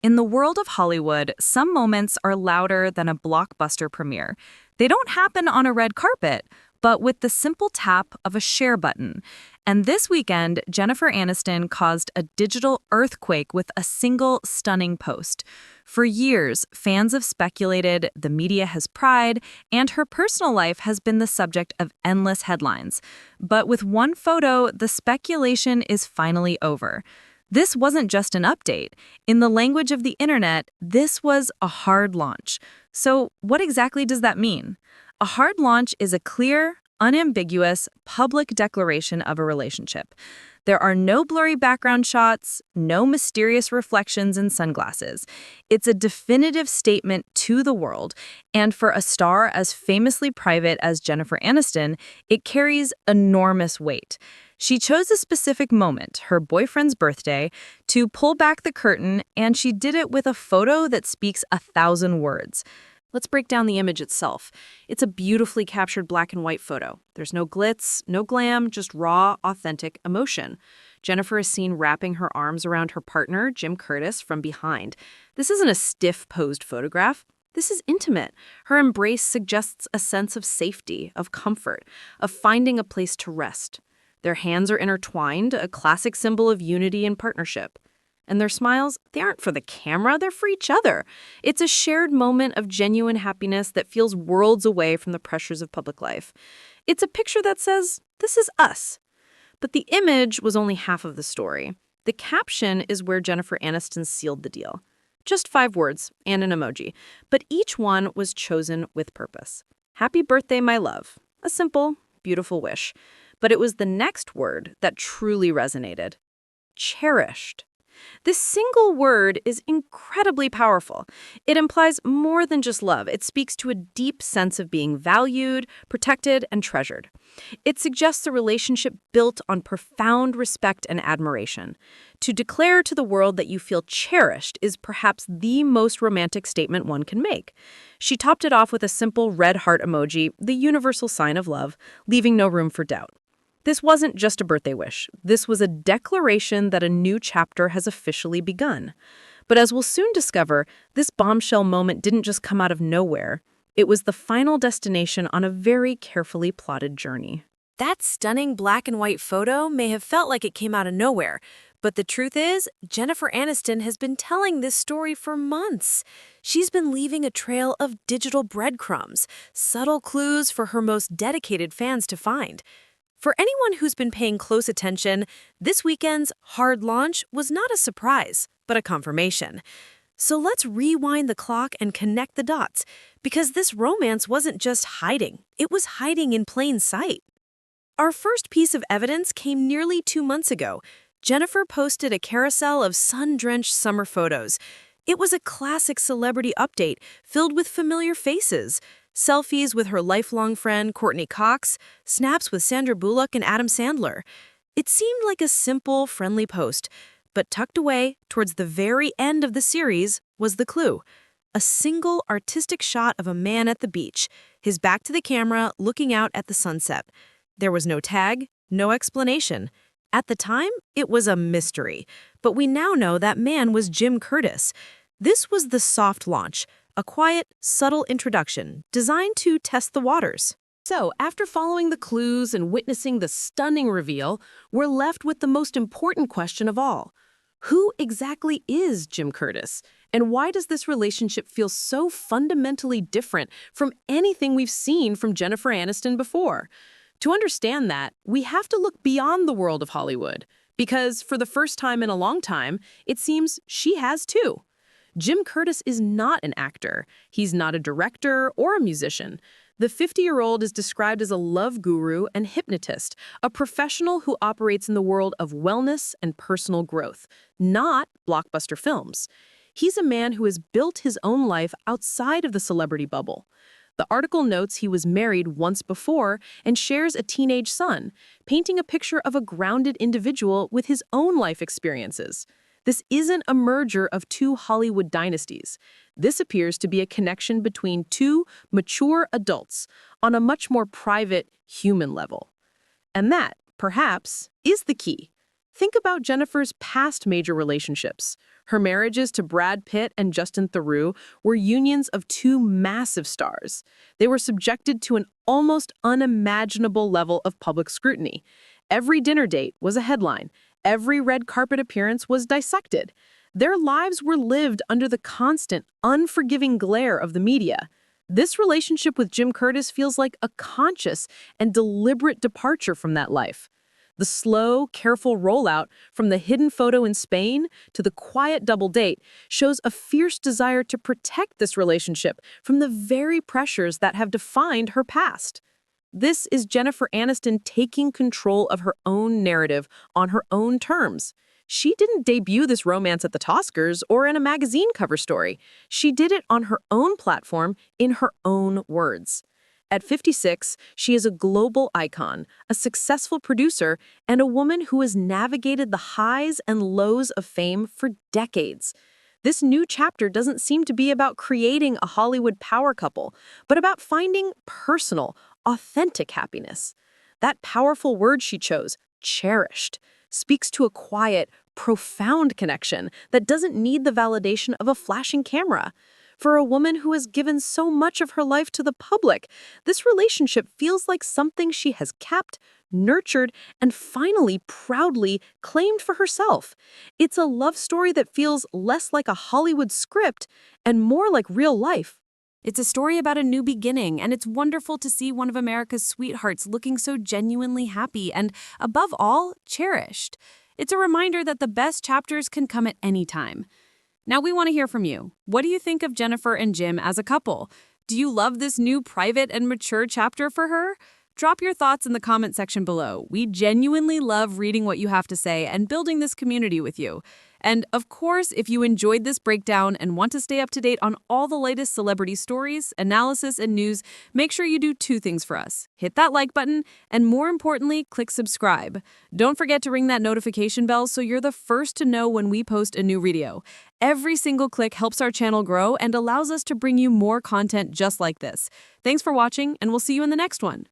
In the world of Hollywood, some moments are louder than a blockbuster premiere. They don't happen on a red carpet, but with the simple tap of a share button. And this weekend, Jennifer Aniston caused a digital earthquake with a single stunning post. For years, fans have speculated the media has pried, and her personal life has been the subject of endless headlines. But with one photo, the speculation is finally over. This wasn't just an update. In the language of the internet, this was a hard launch. So what exactly does that mean? A hard launch is a clear, unambiguous, public declaration of a relationship. There are no blurry background shots, no mysterious reflections in sunglasses. It's a definitive statement to the world, and for a star as famously private as Jennifer Aniston, it carries enormous weight. She chose a specific moment, her boyfriend's birthday, to pull back the curtain, and she did it with a photo that speaks 1,000 words. Let's break down the image itself. It's a beautifully captured black and white photo. There's no glitz, no glam, just raw, authentic emotion. Jennifer is seen wrapping her arms around her partner, Jim Curtis, from behind. This isn't a stiff-posed photograph. This is intimate. Her embrace suggests a sense of safety, of comfort, of finding a place to rest. Their hands are intertwined, a classic symbol of unity and partnership. And their smiles, they aren't for the camera, they're for each other. It's a shared moment of genuine happiness that feels worlds away from the pressures of public life. It's a picture that says, this is us. But the image was only half of the story. The caption is where Jennifer Aniston sealed the deal. Just 5 words and an emoji, but each one was chosen with purpose. Happy birthday, my love. A simple, beautiful wish. But it was the next word that truly resonated. Cherished. This single word is incredibly powerful. It implies more than just love. It speaks to a deep sense of being valued, protected, and treasured. It suggests a relationship built on profound respect and admiration. To declare to the world that you feel cherished is perhaps the most romantic statement one can make. She topped it off with a simple red heart emoji, the universal sign of love, leaving no room for doubt. This wasn't just a birthday wish. This was a declaration that a new chapter has officially begun. But as we'll soon discover, this bombshell moment didn't just come out of nowhere. It was the final destination on a very carefully plotted journey. That stunning black and white photo may have felt like it came out of nowhere, but the truth is, Jennifer Aniston has been telling this story for months. She's been leaving a trail of digital breadcrumbs, subtle clues for her most dedicated fans to find. For anyone who's been paying close attention, this weekend's hard launch was not a surprise, but a confirmation. So let's rewind the clock and connect the dots, because this romance wasn't just hiding, it was hiding in plain sight. Our first piece of evidence came nearly 2 months ago. Jennifer posted a carousel of sun-drenched summer photos. It was a classic celebrity update filled with familiar faces. Selfies with her lifelong friend Courteney Cox, snaps with Sandra Bullock and Adam Sandler. It seemed like a simple, friendly post, but tucked away towards the very end of the series was the clue. A single artistic shot of a man at the beach, his back to the camera, looking out at the sunset. There was no tag, no explanation. At the time, it was a mystery, but we now know that man was Jim Curtis. This was the soft launch, a quiet, subtle introduction designed to test the waters. So, after following the clues and witnessing the stunning reveal, we're left with the most important question of all. Who exactly is Jim Curtis? And why does this relationship feel so fundamentally different from anything we've seen from Jennifer Aniston before? To understand that, we have to look beyond the world of Hollywood, because for the first time in a long time, it seems she has too. Jim Curtis is not an actor. He's not a director or a musician. The 50-year-old is described as a love guru and hypnotist, a professional who operates in the world of wellness and personal growth, not blockbuster films. He's a man who has built his own life outside of the celebrity bubble. The article notes he was married once before and shares a teenage son, painting a picture of a grounded individual with his own life experiences. This isn't a merger of 2 Hollywood dynasties. This appears to be a connection between 2 mature adults on a much more private, human level. And that, perhaps, is the key. Think about Jennifer's past major relationships. Her marriages to Brad Pitt and Justin Theroux were unions of two massive stars. They were subjected to an almost unimaginable level of public scrutiny. Every dinner date was a headline. Every red carpet appearance was dissected. Their lives were lived under the constant, unforgiving glare of the media. This relationship with Jim Curtis feels like a conscious and deliberate departure from that life. The slow, careful rollout from the hidden photo in Spain to the quiet double date shows a fierce desire to protect this relationship from the very pressures that have defined her past. This is Jennifer Aniston taking control of her own narrative on her own terms. She didn't debut this romance at the Oscars or in a magazine cover story. She did it on her own platform in her own words. At 56, she is a global icon, a successful producer, and a woman who has navigated the highs and lows of fame for decades. This new chapter doesn't seem to be about creating a Hollywood power couple, but about finding personal, authentic happiness. That powerful word she chose, cherished, speaks to a quiet, profound connection that doesn't need the validation of a flashing camera. For a woman who has given so much of her life to the public, this relationship feels like something she has kept, nurtured, and finally proudly claimed for herself. It's a love story that feels less like a Hollywood script and more like real life. It's a story about a new beginning, and it's wonderful to see one of America's sweethearts looking so genuinely happy and, above all, cherished. It's a reminder that the best chapters can come at any time. Now we want to hear from you. What do you think of Jennifer and Jim as a couple? Do you love this new private and mature chapter for her? Drop your thoughts in the comment section below. We genuinely love reading what you have to say and building this community with you. And of course, if you enjoyed this breakdown and want to stay up to date on all the latest celebrity stories, analysis, and news, make sure you do two things for us. Hit that like button, and more importantly, click subscribe. Don't forget to ring that notification bell so you're the first to know when we post a new video. Every single click helps our channel grow and allows us to bring you more content just like this. Thanks for watching, and we'll see you in the next one.